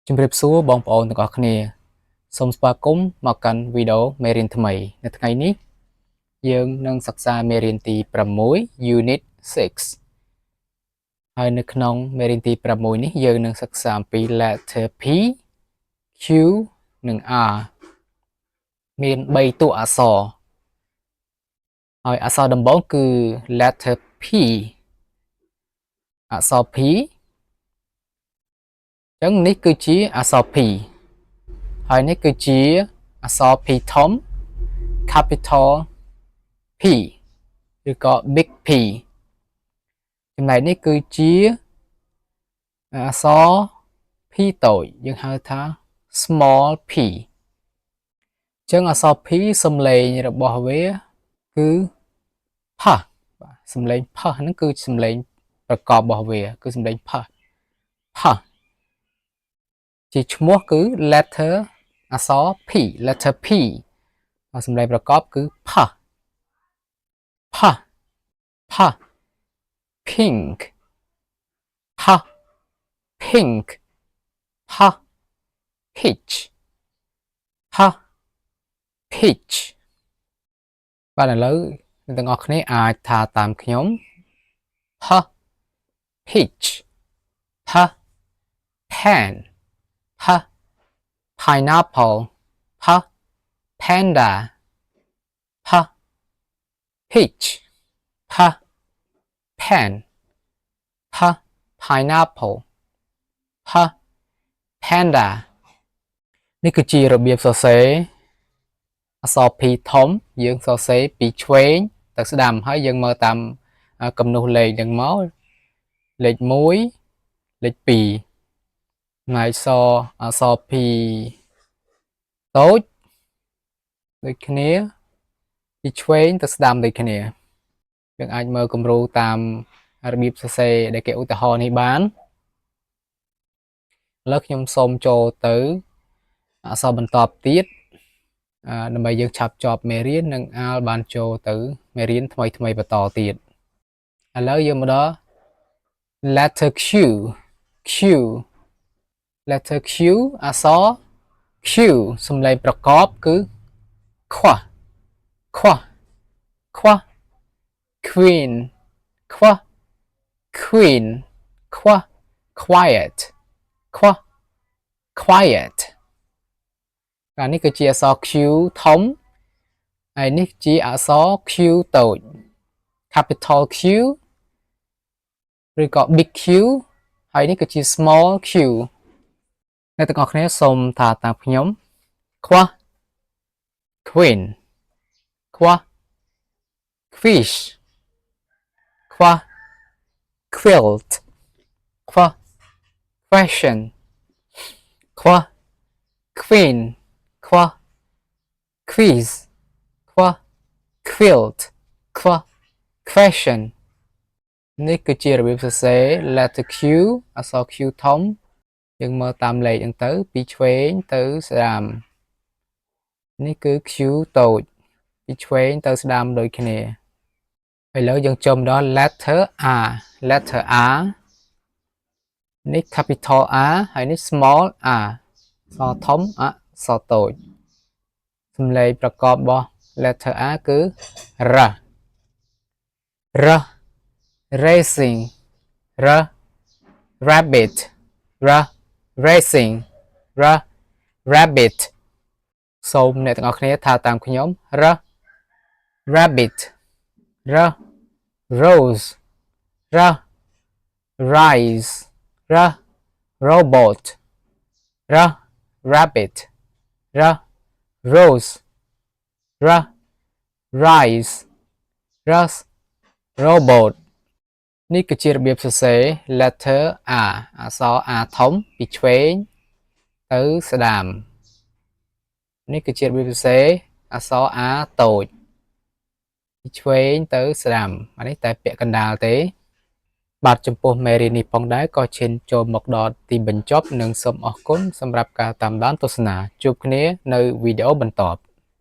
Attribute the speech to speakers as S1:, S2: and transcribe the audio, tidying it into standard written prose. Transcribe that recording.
S1: ជំរាបសួរបងប្អូនទាំងអស់គ្នាសូមស្វាគមន៍មកកាន់វីដេអូមេរៀនថ្មីនៅថ្ងៃនេះយើងនឹងសិក្សាមេរៀនទី6 Unit 6ហើយនៅក្នុងមេរៀនទី6នេះយើងនឹងសិក្សាអំពី letter P Q និង R មាន3តួអក្សរហើយអក្សរដំបូងគឺ letter P អក្សរ P អញ្ចឹងនេះគឺជាអក្សរ P ហើយនេះគឺជាអក្សរ P ធំ capital P ឬក៏ big P ចំណែកនេះគឺជាអក្សរ P តូចយើងហៅថា small p អញ្ចឹងអក្សរ P សំឡេងរបស់វាគឺផាសបាទសំឡេងផាសហ្នឹងគឺសំឡេងប្រកបរបស់វាគឺសំឡេងផាសផាសជាឈ្មោះគឺ letter អក្សរ P letter P ហើយសំឡេងប្រកបគឺផាសផាសផាស pink ផាស pink ផាស peach ផាស peach បាទឥឡូវអ្នកទាំងអស់គ្នាអាចថាតាមខ្ញុំផាស peach ផាស pen ផាស pineapple ផាស panda ផាស peach ផាស pen ផាស pineapple ផាស panda នេះគឺជារបៀបសរសេរអក្សរ P ធំយើងសរសេរពីឆ្វេងទៅស្ដាំហើយយើងមើលតាមគំនូសលេខហ្នឹងមកលេខ1លេខ2ហើយអក្សរ P តូចដូចគ្នាពីឆ្វេងទៅស្ដាំដូចគ្នាយើងអាចមើលគំរូតាមរបៀបសរសេរដែលគេឧទាហរណ៍នេះបានឥឡូវខ្ញុំសូមចូលទៅអក្សរបន្តទៀតដើម្បីយើងឆាប់ចប់មេរៀននិងអាលបានចូលទៅមេរៀនថ្មីបន្តទៀតឥឡូវយើងមកដល់ letter Q Q letter Q អក្សរ Q សំឡេងប្រកបគឺខ្វះខ្វះខ្វះ queen ខ្វះ queen ខ្វះ quiet ខ្វះ quiet អានេះគឺជាអក្សរ Q ធំហើយនេះជាអក្សរ Q តូច capital Q ឬក៏ big Q ហើយនេះគឺជា small q អ្នកទាំងអស់គ្នាសូមថាតាមខ្ញុំខ្វះ queen ខ្វះ fish ខ្វះ quilt ខ្វះ question ខ្វះ queen ខ្វះ quiz ខ្វះ quilt ខ្វះ question នេះគឺជារបៀបសរសេរ letter Q អក្សរ Q ធំយើងមើលតាមលេខហ្នឹងទៅពីឆ្វេងទៅស្ដាំនេះគឺ Q តូចពីឆ្វេងទៅស្ដាំដូចគ្នាឥឡូវយើងចូលដល់ letter R letter R នេះ capital R ហើយនេះ small r អក្សរធំអក្សរតូចសំឡេងប្រកបរបស់ letter R គឺ R R racing R rabbit R racing R rabbit សូមអ្នកទាំងអស់គ្នាថាតាមខ្ញុំ R rabbit R rose R rise R robot R rabbit R rose R rise R robot នេះគឺជារបៀបសរសេរ letter R អក្សរ R ធំពីឆ្វេងទៅស្ដាំនេះគឺជារបៀបសរសេរអក្សរ R តូចពីឆ្វេងទៅស្ដាំអានេះតែពាក្យកណ្ដាលទេបាទចំពោះមេរៀននេះផងដែរក៏ឈានចូលមកដល់ទីបញ្ចប់និងសូមអរគុណសម្រាប់ការតាមដានទស្សនាជួបគ្នានៅវីដេអូបន្ទាប់